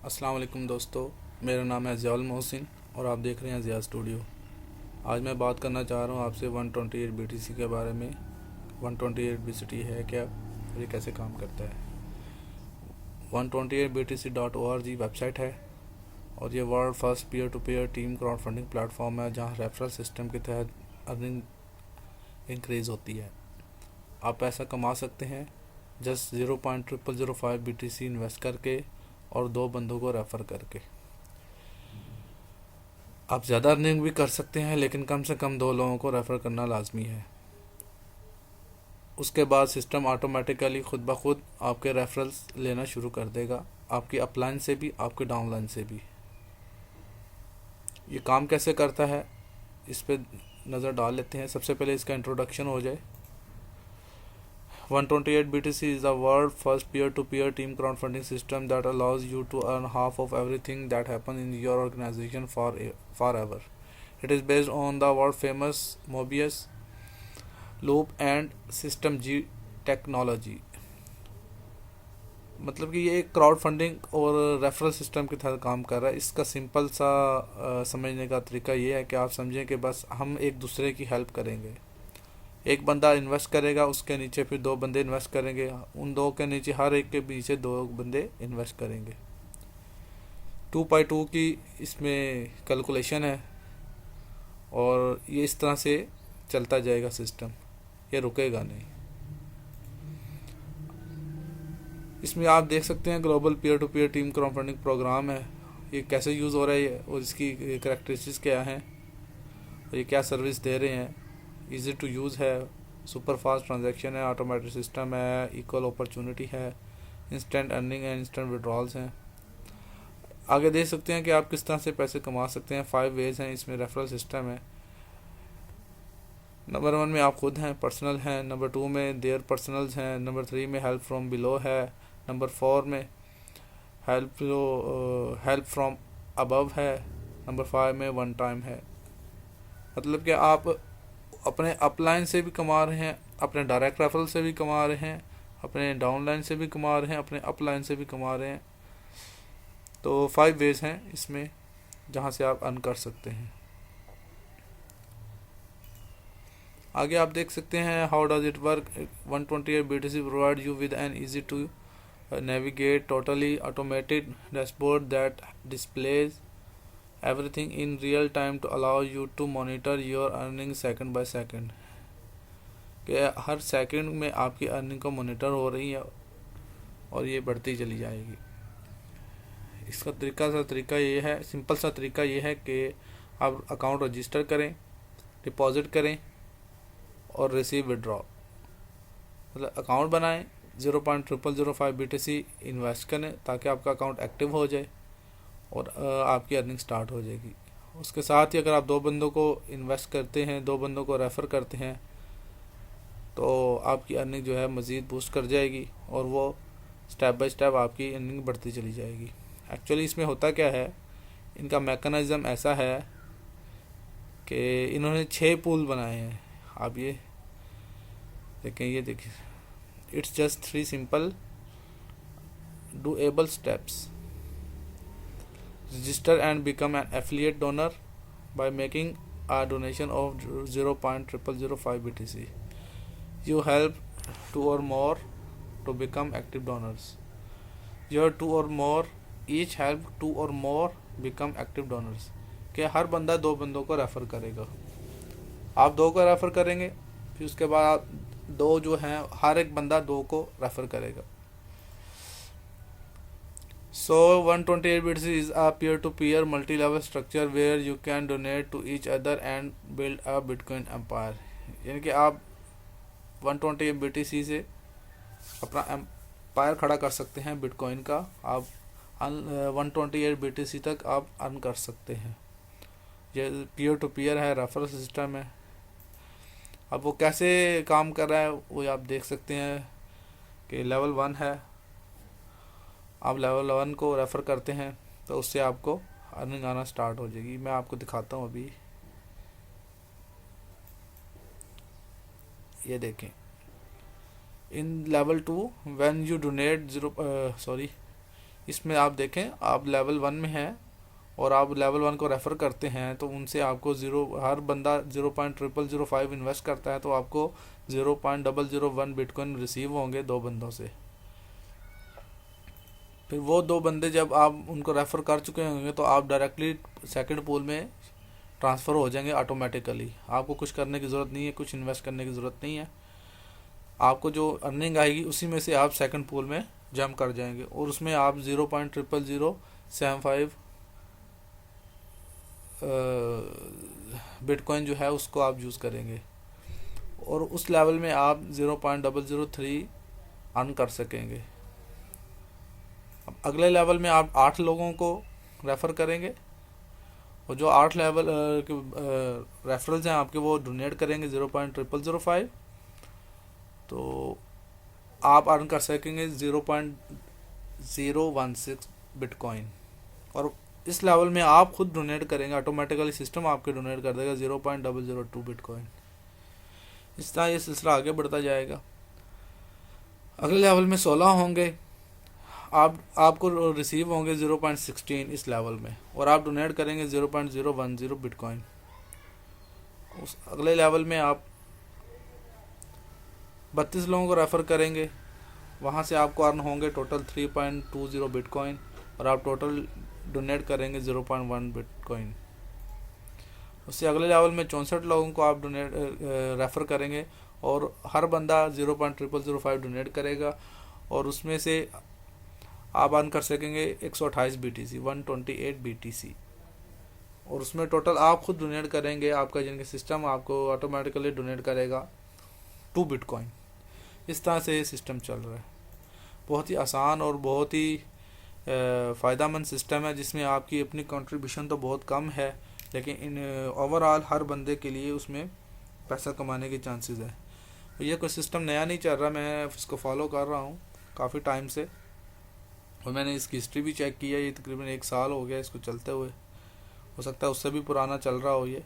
अस्सलाम वालेकुम दोस्तों, मेरा नाम है ज़ियाउल मोहसिन और आप देख रहे हैं ज़िया स्टूडियो। आज मैं बात करना चाह रहा हूँ आपसे 128 BTC के बारे में। 128 BTC है क्या और ये कैसे काम करता है। 128BTC.org वेबसाइट है और ये world first peer to peer team crowdfunding platform है जहाँ रेफरल सिस्टम के तहत अर्निंग इंक्रीज़ होती है। आप पैसा कमा सकते हैं जस्ट 0.0005 BTC इन्वेस्ट करके और 2 बंदों को रेफ़र करके। आप ज़्यादा अर्निंग भी कर सकते हैं लेकिन कम से कम 2 लोगों को रेफ़र करना लाजमी है। उसके बाद सिस्टम ऑटोमेटिकली खुद ब खुद आपके रेफरल्स लेना शुरू कर देगा, आपकी अपलाइन से भी आपके डाउनलाइन से भी। ये काम कैसे करता है इस पे नज़र डाल लेते हैं। सबसे पहले इसका इंट्रोडक्शन हो जाए। 128BTC is the world first peer-to-peer team crowdfunding system that allows you to earn half of everything that happens in your organization forever. It is based on the world famous Mobius Loop and System G technology. मतलब कि ये एक crowd funding और referral system के तहत काम कर रहा है। इसका सिंपल सा समझने का तरीका ये है कि आप समझें कि बस हम एक दूसरे की हेल्प करेंगे। एक बंदा इन्वेस्ट करेगा, उसके नीचे फिर 2 बंदे इन्वेस्ट करेंगे, उन 2 के नीचे हर एक के पीछे 2 बंदे इन्वेस्ट करेंगे। 2x2 की इसमें कैलकुलेशन है और ये इस तरह से चलता जाएगा सिस्टम, ये रुकेगा नहीं। इसमें आप देख सकते हैं global peer to peer team crowdfunding program है, ये कैसे यूज़ हो रहा है और इसकी करैक्टरिस्टिक्स क्या हैं और ये क्या सर्विस दे रहे हैं। इजी टू यूज़ है, सुपर फास्ट ट्रांजैक्शन है, ऑटोमेटिक सिस्टम है, इक्वल अपॉर्चुनिटी है, इंस्टेंट अर्निंग है, इंस्टेंट विड्रॉल्स हैं। आगे देख सकते हैं कि आप किस तरह से पैसे कमा सकते हैं। 5 वेज हैं इसमें। रेफरल सिस्टम है। नंबर 1 में आप खुद हैं, पर्सनल हैं। नंबर 2 में देयर पर्सनल्स हैं। नंबर 3 में हेल्प फ्रॉम बिलो है। नंबर 4 में हेल्प फ्रॉम अबव है। नंबर 5 में वन टाइम है। मतलब कि आप अपने अपलाइन से भी कमा रहे हैं, अपने डायरेक्ट रेफरल से भी कमा रहे हैं, अपने डाउनलाइन से भी कमा रहे हैं, अपने अपलाइन से भी कमा रहे हैं। तो 5 वेज हैं इसमें जहां से आप अर्न कर सकते हैं। आगे आप देख सकते हैं how does it work. 128BTC provide you with an easy to navigate totally automated dashboard that displays everything in real time to allow you to monitor your earning second by second। कि हर second में आपकी earning को monitor हो रही है और ये बढ़ती चली जाएगी। इसका तरीका ये है, सिंपल सा तरीका ये है कि आप अकाउंट रजिस्टर करें, डिपॉजिट करें और रिसीव विड्रॉ। मतलब अकाउंट बनाएं, 0.0005 BTC इन्वेस्ट करें ताकि आपका अकाउंट एक्टिव हो जाए और आपकी अर्निंग स्टार्ट हो जाएगी। उसके साथ ही अगर आप 2 बंदों को इन्वेस्ट करते हैं, 2 बंदों को रेफ़र करते हैं तो आपकी अर्निंग जो है मज़ीद बूस्ट कर जाएगी और वो स्टेप बाय स्टेप आपकी अर्निंग बढ़ती चली जाएगी। एक्चुअली इसमें होता क्या है, इनका मैकेनिज़्म ऐसा है कि इन्होंने 6 पूल बनाए हैं। आप ये देखें, ये देखिए, it's just 3 simple doable steps. Register and become an affiliate donor by making a donation of 0.0005 BTC. You help 2 or more to become active donors. Your 2 or more each help 2 or more become active donors. कि हर बंदा 2 बंदों को refer करेगा। आप 2 को refer करेंगे, फिर उसके बाद आप 2 जो हैं, हर एक बंदा 2 को रेफ़र करेगा। So 128BTC is a peer-to-peer multi-level structure where you can donate to each other and build a Bitcoin empire। यानी कि आप 128BTC से अपना एम्पायर खड़ा कर सकते हैं बिटकॉइन का। आप 128BTC तक आप अर्न कर सकते हैं। ये पीयर टू पीयर है, रेफरल सिस्टम है। अब वो कैसे काम कर रहा है वो आप देख सकते हैं कि लेवल 1 है। आप लेवल 1 को रेफ़र करते हैं तो उससे आपको अर्निंग आना स्टार्ट हो जाएगी। मैं आपको दिखाता हूँ अभी, ये देखें। In level 2 when you donate इसमें आप देखें, आप लेवल 1 में हैं और आप लेवल 1 को रेफ़र करते हैं तो उनसे आपको हर बंदा 0.0005 इन्वेस्ट करता है तो आपको 0.001 बिटकॉइन रिसीव होंगे 2 बंदों से। फिर वो 2 बंदे जब आप उनको रेफ़र कर चुके होंगे तो आप डायरेक्टली सेकंड पूल में ट्रांसफ़र हो जाएंगे ऑटोमेटिकली। आपको कुछ करने की ज़रूरत नहीं है, कुछ इन्वेस्ट करने की ज़रूरत नहीं है। आपको जो अर्निंग आएगी उसी में से आप सेकंड पूल में जंप कर जाएंगे और उसमें आप 0.00075 बिटकॉइन जो है उसको आप यूज़ करेंगे और उस लेवल में आप 0.003 अर्न कर सकेंगे। अब अगले लेवल में आप 8 लोगों को रेफ़र करेंगे और जो 8 लेवल रेफरल्स हैं आपके वो डोनेट करेंगे 0.0005 तो आप अर्न कर सकेंगे 0.016 बिटकॉइन। और इस लेवल में आप खुद डोनेट करेंगे, ऑटोमेटिकली सिस्टम आपके डोनेट कर देगा 0.002 बिटकॉइन। इस तरह ये सिलसिला आगे बढ़ता जाएगा। अगले लेवल में 16 होंगे, आपको रिसीव होंगे 0.16 इस लेवल में और आप डोनेट करेंगे 0.010 बिटकॉइन। उस अगले लेवल में आप 32 लोगों को रेफ़र करेंगे, वहाँ से आपको अर्न होंगे टोटल 3.20 बिटकॉइन और आप टोटल डोनेट करेंगे 0.1 बिटकॉइन। उससे अगले लेवल में 64 लोगों को आप डोनेट रेफ़र करेंगे और हर बंदा 0.0005 डोनेट करेगा और उसमें से आप अर्न कर सकेंगे 128 BTC 128 BTC और उसमें टोटल आप खुद डोनेट करेंगे, आपका जिनके सिस्टम आपको ऑटोमेटिकली डोनेट करेगा 2 बिटकॉइन। इस तरह से ये सिस्टम चल रहा है। बहुत ही आसान और बहुत ही फ़ायदेमंद सिस्टम है जिसमें आपकी अपनी कंट्रीब्यूशन तो बहुत कम है लेकिन इन ओवरऑल हर बंदे के लिए उसमें पैसा कमाने के चांसेस है। ये कोई सिस्टम नया नहीं चल रहा, मैं इसको फॉलो कर रहा हूँ काफ़ी टाइम से और मैंने इसकी हिस्ट्री भी चेक की है। ये तकरीबन 1 साल हो गया इसको चलते हुए, हो सकता है उससे भी पुराना चल रहा हो ये,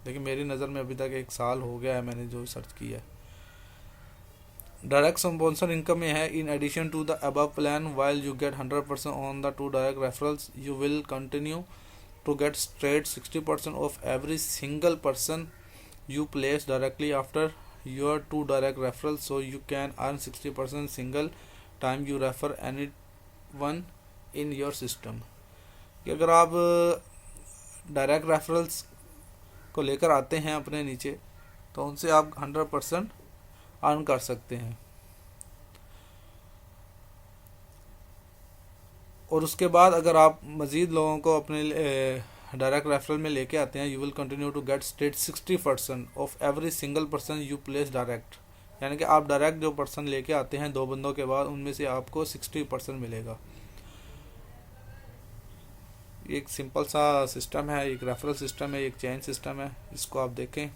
लेकिन मेरी नज़र में अभी तक 1 साल हो गया है मैंने जो सर्च किया है। डायरेक्ट स्पॉन्सर इनकम में है, in addition to the above plan while you get 100% on the 2 direct referrals you will continue to get straight 60% of every single person you place directly after your 2 direct referrals, so you can earn 60% single time you refer anyone in your system। कि अगर आप direct referrals को लेकर आते हैं अपने नीचे तो उनसे आप 100% अर्न कर सकते हैं और उसके बाद अगर आप मज़ीद लोगों को अपने डायरेक्ट रेफरल में लेके आते हैं, you will continue to get straight 60% of every single person you place direct. यानी कि आप डायरेक्ट जो पर्सन लेके आते हैं 2 बंदों के बाद उनमें से आपको 60% मिलेगा। एक सिंपल सा सिस्टम है, एक रेफरल सिस्टम है, एक चेन सिस्टम है। इसको आप देखें,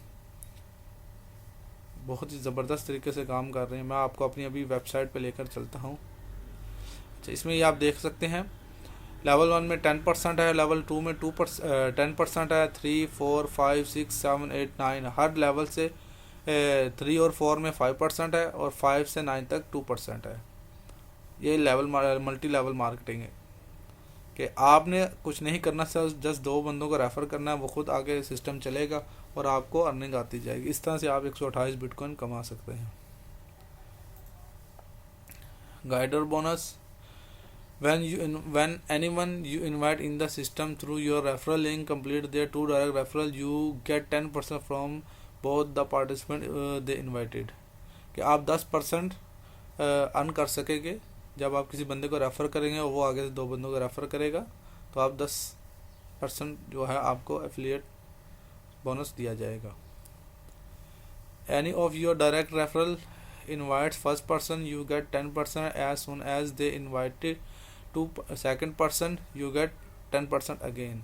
बहुत ही ज़बरदस्त तरीके से काम कर रहे हैं। मैं आपको अपनी अभी वेबसाइट पे लेकर चलता हूँ। अच्छा, इसमें ये आप देख सकते हैं लेवल 1 में 10% है, लेवल 2 में 10% है, 3, 4, 5, 6, 7, 8, 9 हर लेवल से 3 और 4 में 5% है और 5 से 9 तक 2% है। ये लेवल मल्टी लेवल मार्केटिंग है कि आपने कुछ नहीं करना, सिर्फ जस्ट 2 बंदों को रेफ़र करना है, वो खुद आगे सिस्टम चलेगा और आपको अर्निंग आती जाएगी। इस तरह से आप 128 बिटकॉइन कमा सकते हैं। Guider bonus, when anyone you invite in the system through your referral link complete their 2 direct referral, you get 10% from both the participant they invited। कि आप 10% अर्न कर सकेंगे जब आप किसी बंदे को रेफ़र करेंगे और वो आगे से 2 बंदों को रेफ़र करेगा तो आप 10% जो है आपको एफिलिएट बोनस दिया जाएगा। Any of your direct referral invites first person you get 10%, as soon as they invited to second person you get 10% again।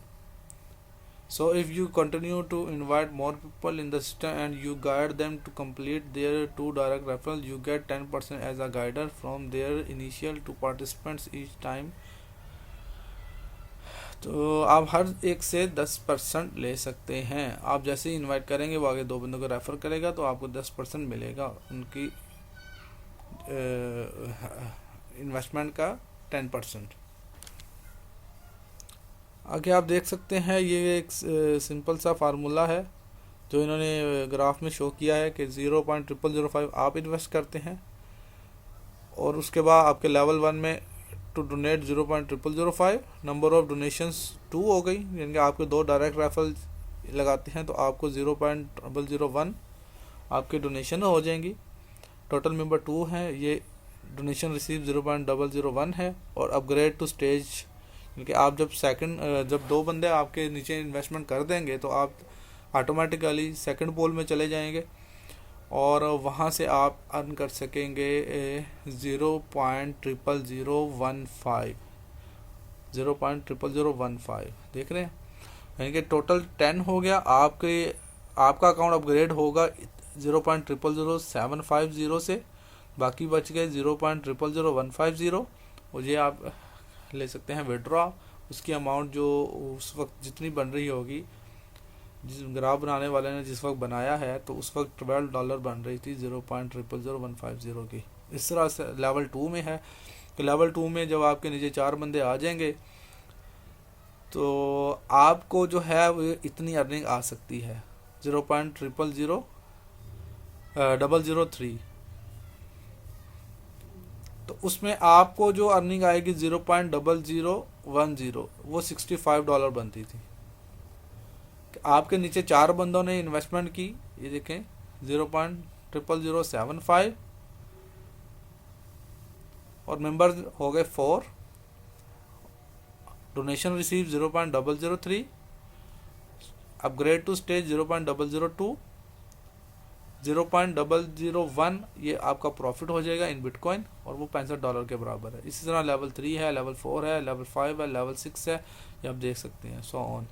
So if you continue to invite more people in the system and you guide them to complete their 2 direct referrals, you get 10% as a guider from their initial 2 participants each time। तो आप हर एक से 10% ले सकते हैं। आप जैसे ही invite करेंगे वो आगे 2 बंदों को रेफ़र करेगा तो आपको 10% मिलेगा उनकी इन्वेस्टमेंट का 10%। आगे आप देख सकते हैं ये एक सिंपल सा फार्मूला है जो इन्होंने ग्राफ में शो किया है कि 0.0005 आप इन्वेस्ट करते हैं और उसके बाद आपके लेवल 1 में to donate 0.0005, number of donations 2 हो गई, यानी कि आपके 2 डायरेक्ट रेफरल लगाते हैं तो आपको 0.001 आपकी डोनेशन हो जाएंगी। टोटल मेंबर 2 हैं, ये डोनेशन रिसीव 0.001 है। और अपग्रेड टू स्टेज, क्योंकि आप जब 2 बंदे आपके नीचे इन्वेस्टमेंट कर देंगे तो आप ऑटोमेटिकली सेकंड पोल में चले जाएंगे और वहाँ से आप अर्न कर सकेंगे 0.00015 देख रहे हैं, यानी कि टोटल 10 हो गया। आपका अकाउंट अपग्रेड होगा 0.0000750 से, बाकी बच गए 0.00015 और ये आप ले सकते हैं विड्रॉ। उसकी अमाउंट जो उस वक्त जितनी बन रही होगी, जिस ग्राफ बनाने वाले ने जिस वक्त बनाया है तो उस वक्त $12 बन रही थी 0.0000150 की। इस तरह से लेवल 2 में है तो लेवल 2 में जब आपके नीचे 4 बंदे आ जाएंगे तो आपको जो है वो इतनी अर्निंग आ सकती है 0.000003। तो उसमें आपको जो अर्निंग आएगी 0.0010 वो $65 बनती थी। आपके नीचे 4 बंदों ने इन्वेस्टमेंट की, ये देखें 0.00075 और मेंबर हो गए 4, donation receive 0.003, upgrade to stage 0.002, 0.001 ये आपका प्रॉफिट हो जाएगा इन बिटकॉइन और वो $65 के बराबर है। इसी तरह लेवल 3 है, लेवल 4 है, लेवल 5 है, लेवल 6 है, ये आप देख सकते हैं सो ऑन।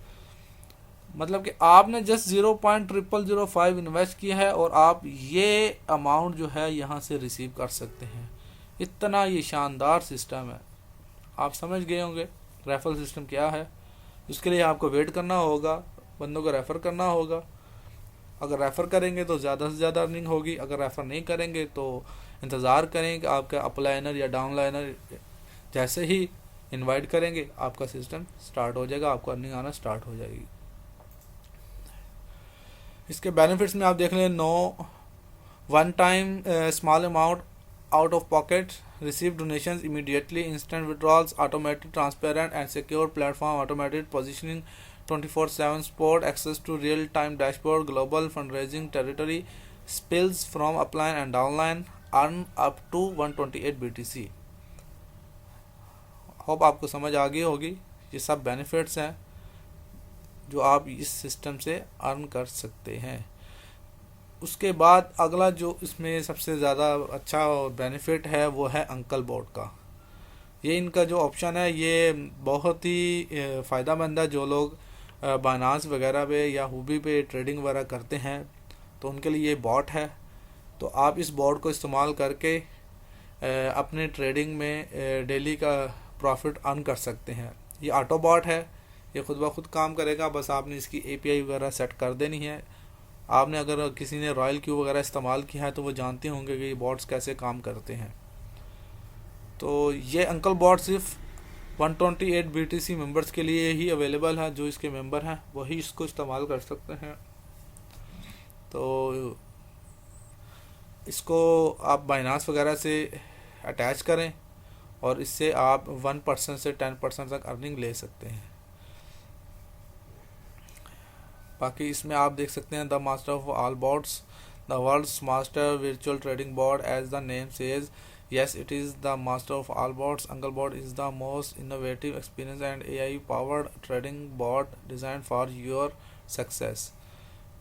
मतलब कि आपने जस्ट 0.0005 इन्वेस्ट किया है और आप ये अमाउंट जो है यहाँ से रिसीव कर सकते हैं। इतना ये शानदार सिस्टम है, आप समझ गए होंगे रेफरल सिस्टम क्या है। उसके लिए आपको वेट करना होगा, बंदों को रेफ़र करना होगा। अगर रेफ़र करेंगे तो ज़्यादा से ज़्यादा अर्निंग होगी, अगर रेफ़र नहीं करेंगे तो इंतज़ार करें कि आपका अपलाइनर या डाउनलाइनर जैसे ही इनवाइट करेंगे आपका सिस्टम स्टार्ट हो जाएगा, आपको अर्निंग आना स्टार्ट हो जाएगी। इसके बेनिफिट्स में आप देख लें, no one time small amount out of pocket, receive donations immediately, instant withdrawals, automatic transparent and secure platform, automated positioning, 24/7 support, access to real-time dashboard, global fundraising territory, spills from upline and downline, earn up to 128 BTC। Hope आपको समझ आ गई होगी, ये सब benefits हैं जो आप इस सिस्टम से अर्न कर सकते हैं। उसके बाद अगला जो इसमें सबसे ज़्यादा अच्छा बेनिफिट है वो है अंकल बोट का। ये इनका जो ऑप्शन है ये बहुत ही फ़ायदेमंद है। जो लोग बाइनांस वगैरह पे या हुबी पे ट्रेडिंग वगैरह करते हैं तो उनके लिए ये बॉट है। तो आप इस बॉट को इस्तेमाल करके अपने ट्रेडिंग में डेली का प्रॉफिट अर्न कर सकते हैं। ये ऑटो बॉट है, ये खुद ब खुद काम करेगा, बस आपने इसकी API वगैरह सेट कर देनी है। आपने अगर किसी ने रॉयल क्यू वगैरह इस्तेमाल किया है तो वो जानते होंगे कि ये बॉट्स कैसे काम करते हैं। तो ये अंकल बॉट सिर्फ 128 BTC मेंबर्स के लिए ही अवेलेबल है। जो इसके मेंबर हैं वही इसको इस्तेमाल कर सकते हैं। तो इसको आप बाइनांस वगैरह से अटैच करें और इससे आप 1% से 10% तक अर्निंग ले सकते हैं। बाकी इसमें आप देख सकते हैं the master of all bots, the world's master virtual trading bot, as the name says, yes, it is the master of all bots. Unglebot is the most innovative, experienced and AI powered trading bot designed for your success।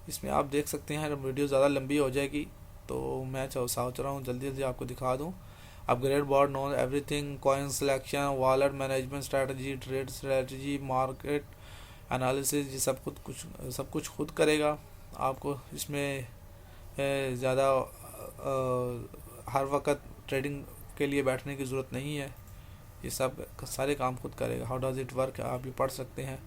इसमें आप देख सकते हैं, video ज़्यादा लंबी हो जाएगी तो मैं सोच रहा हूँ जल्दी जल्दी आपको दिखा दूँ। Upgrade bot knows everything, coin selection, wallet management strategy, trade strategy, market analysis, ये सब कुछ खुद करेगा। आपको इसमें ज़्यादा हर वक्त ट्रेडिंग के लिए बैठने की ज़रूरत नहीं है, ये सब सारे काम खुद करेगा। हाउ डज़ इट वर्क आप भी पढ़ सकते हैं।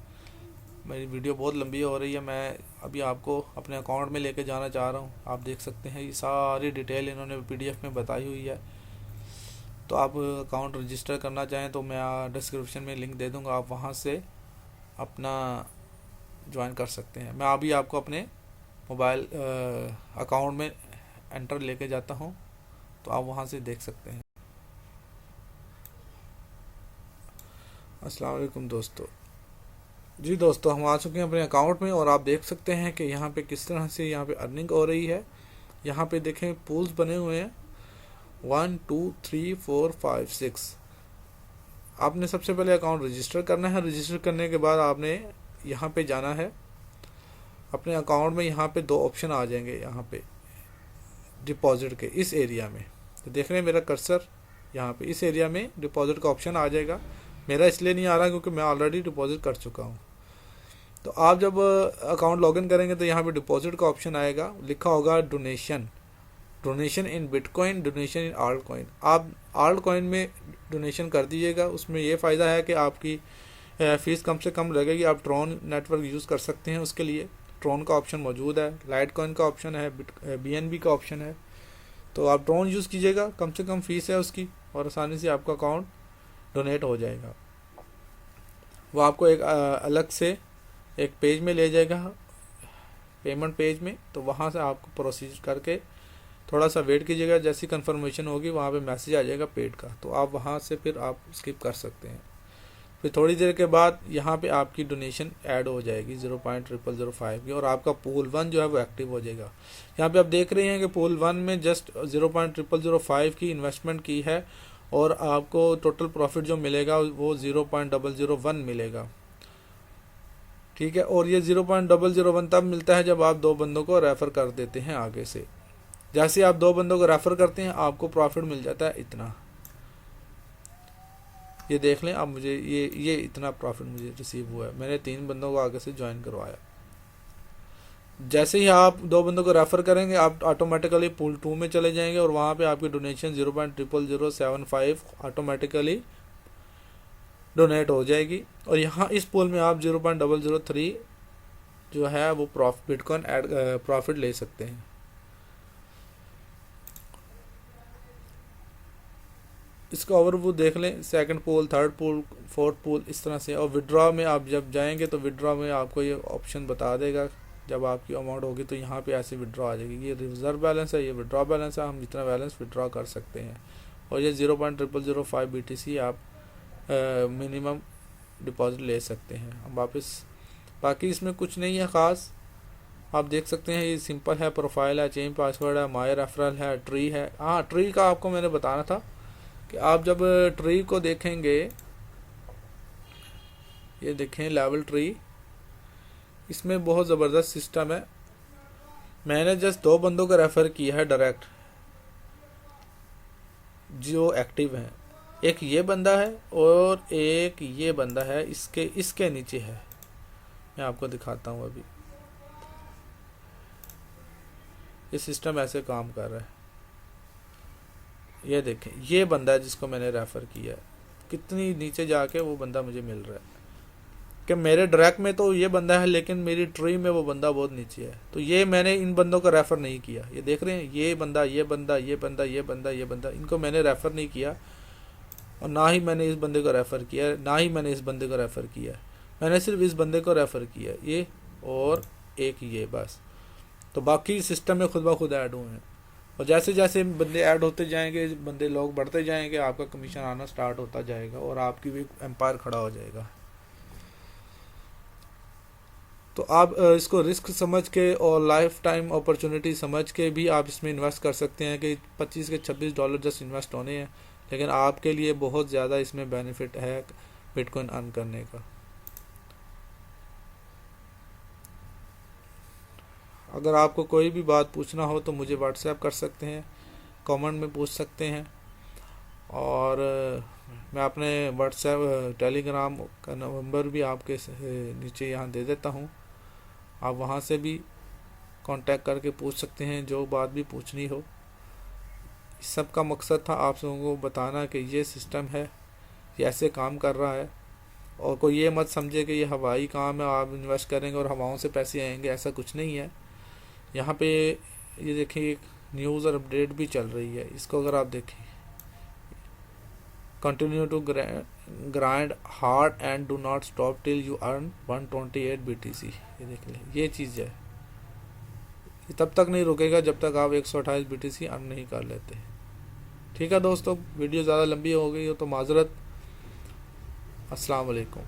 मेरी वीडियो बहुत लंबी हो रही है, मैं अभी आपको अपने अकाउंट में लेके जाना चाह रहा हूँ। आप देख सकते हैं ये सारी डिटेल इन्होंने PDF में बताई हुई है। तो आप अकाउंट रजिस्टर करना चाहें तो मैं डिस्क्रिप्शन में लिंक दे दूंगा, आप वहां से अपना ज्वाइन कर सकते हैं। मैं अभी आपको अपने मोबाइल अकाउंट में एंटर लेके जाता हूं, तो आप वहां से देख सकते हैं। अस्सलाम वालेकुम दोस्तों। जी दोस्तों, हम आ चुके हैं अपने अकाउंट में और आप देख सकते हैं कि यहाँ पे किस तरह से यहाँ पे अर्निंग हो रही है। यहाँ पे देखें पूल्स बने हुए हैं 1 2 3 4 5 6। आपने सबसे पहले अकाउंट रजिस्टर करना है। रजिस्टर करने के बाद आपने यहाँ पे जाना है अपने अकाउंट में। यहाँ पे दो ऑप्शन आ जाएंगे यहाँ पे डिपॉजिट के इस एरिया में। तो देख रहे हैं मेरा कर्सर यहाँ पे इस एरिया में डिपॉजिट का ऑप्शन आ जाएगा। मेरा इसलिए नहीं आ रहा क्योंकि मैं ऑलरेडी डिपॉजिट कर चुका हूँ। तो आप जब अकाउंट लॉगिन करेंगे तो यहाँ पे डिपॉजिट का ऑप्शन आएगा, लिखा होगा donation, donation in bitcoin, donation in alt coin. आप आल्ट कॉइन में डोनेशन कर दीजिएगा। उसमें ये फ़ायदा है कि आपकी फ़ीस कम से कम लगेगी। आप ट्रॉन नेटवर्क यूज़ कर सकते हैं, उसके लिए ट्रॉन का ऑप्शन मौजूद है, लाइट कॉइन का ऑप्शन है, BNB का ऑप्शन है। तो आप ट्रॉन यूज़ कीजिएगा, कम से कम फ़ीस है उसकी और आसानी से आपका अकाउंट डोनेट हो जाएगा। वो आपको एक अलग से एक पेज में ले जाएगा, पेमेंट पेज में। तो वहाँ से आपको प्रोसीड करके थोड़ा सा वेट कीजिएगा। जैसी कंफर्मेशन होगी वहाँ पे मैसेज आ जाएगा पेड का, तो आप वहाँ से फिर आप स्किप कर सकते हैं। फिर थोड़ी देर के बाद यहाँ पे आपकी डोनेशन ऐड हो जाएगी 0.0005 की और आपका पूल 1 जो है वो एक्टिव हो जाएगा। यहाँ पे आप देख रहे हैं कि पूल 1 में जस्ट 0.0005 की इन्वेस्टमेंट की है और आपको टोटल प्रॉफिट जो मिलेगा वो 0.001 मिलेगा। ठीक है, और ये 0.001 तब मिलता है जब आप दो बंदों को रेफ़र कर देते हैं आगे से। जैसे आप दो बंदों को रेफ़र करते हैं आपको प्रॉफिट मिल जाता है इतना। ये देख लें आप, मुझे ये इतना प्रॉफिट मुझे रिसीव हुआ है। मैंने 3 बंदों को आगे से ज्वाइन करवाया। जैसे ही आप दो बंदों को रेफ़र करेंगे आप ऑटोमेटिकली पूल 2 में चले जाएंगे और वहाँ पे आपकी डोनेशन 0.00075 ऑटोमेटिकली डोनेट हो जाएगी। और यहाँ इस पूल में आप 0.003 जो है वो बिटकॉइन प्रॉफिट ले सकते हैं। इसका ओवरव्यू देख लें, second pool, third pool, fourth pool, इस तरह से। और विड्रॉ में आप जब जाएंगे तो विड्रॉ में आपको ये ऑप्शन बता देगा जब आपकी अमाउंट होगी तो यहाँ पे ऐसे विड्रॉ आ जाएगी। ये रिजर्व बैलेंस है, ये विड्रॉ बैलेंस है, हम जितना बैलेंस विड्रॉ कर सकते हैं। और ये 0.0005 BTC आप मिनिमम डिपॉजिट ले सकते हैं हम वापस। बाकी इसमें कुछ नहीं है ख़ास, आप देख सकते हैं। ये सिंपल है, प्रोफाइल है, चेंज पासवर्ड है, माय रेफरल है, ट्री है। हाँ, ट्री का आपको मैंने बताना था कि आप जब ट्री को देखेंगे, ये देखें लेवल ट्री, इसमें बहुत ज़बरदस्त सिस्टम है। मैंने जस्ट 2 बंदों को रेफ़र किया है डायरेक्ट जो एक्टिव हैं। एक ये बंदा है और एक ये बंदा है, इसके नीचे है। मैं आपको दिखाता हूँ अभी। ये सिस्टम ऐसे काम कर रहा है। ये देखें, ये बंदा है जिसको मैंने रेफ़र किया है, कितनी नीचे जाके वो बंदा मुझे मिल रहा है। कि मेरे डायरेक्ट में तो ये बंदा है लेकिन मेरी ट्री में वो बंदा बहुत नीचे है। तो ये मैंने इन बंदों को रेफ़र नहीं किया। ये देख रहे हैं, ये बंदा, ये बंदा, ये बंदा, ये बंदा, ये बंदा, इनको मैंने रेफ़र नहीं किया। और ना ही मैंने इस बंदे को रेफ़र किया, ना ही मैंने इस बंदे को रेफ़र किया। मैंने सिर्फ इस बंदे को रेफ़र किया, ये और एक ये, बस। तो बाकी सिस्टम में खुद ब खुद ऐड हुए हैं। और जैसे जैसे बंदे ऐड होते जाएंगे, बंदे लोग बढ़ते जाएंगे, आपका कमीशन आना स्टार्ट होता जाएगा और आपकी भी एम्पायर खड़ा हो जाएगा। तो आप इसको रिस्क समझ के और लाइफ टाइम अपॉर्चुनिटी समझ के भी आप इसमें इन्वेस्ट कर सकते हैं कि 25 के $26 जस्ट इन्वेस्ट होने हैं, लेकिन आपके लिए बहुत ज़्यादा इसमें बेनिफिट है बिटकॉइन अर्न करने का। अगर आपको कोई भी बात पूछना हो तो मुझे व्हाट्सएप कर सकते हैं, कमेंट में पूछ सकते हैं। और मैं अपने व्हाट्सएप टेलीग्राम का नंबर भी आपके नीचे यहाँ दे देता हूँ, आप वहाँ से भी कांटेक्ट करके पूछ सकते हैं जो बात भी पूछनी हो। इस सब का मकसद था आप लोगों को बताना कि ये सिस्टम है, ये ऐसे काम कर रहा है। और कोई ये मत समझे कि ये हवाई काम है, आप इन्वेस्ट करेंगे और हवाओं से पैसे आएंगे, ऐसा कुछ नहीं है। यहाँ पे ये देखिए एक न्यूज़ और अपडेट भी चल रही है, इसको अगर आप देखें, continue to grind hard and do not stop till you earn 128 BTC। ये देख ले, ये चीज़ है, ये तब तक नहीं रुकेगा जब तक आप 128 BTC अर्न नहीं कर लेते। ठीक है दोस्तों, वीडियो ज़्यादा लंबी हो गई हो तो माजरत। अस्सलाम वालेकुम।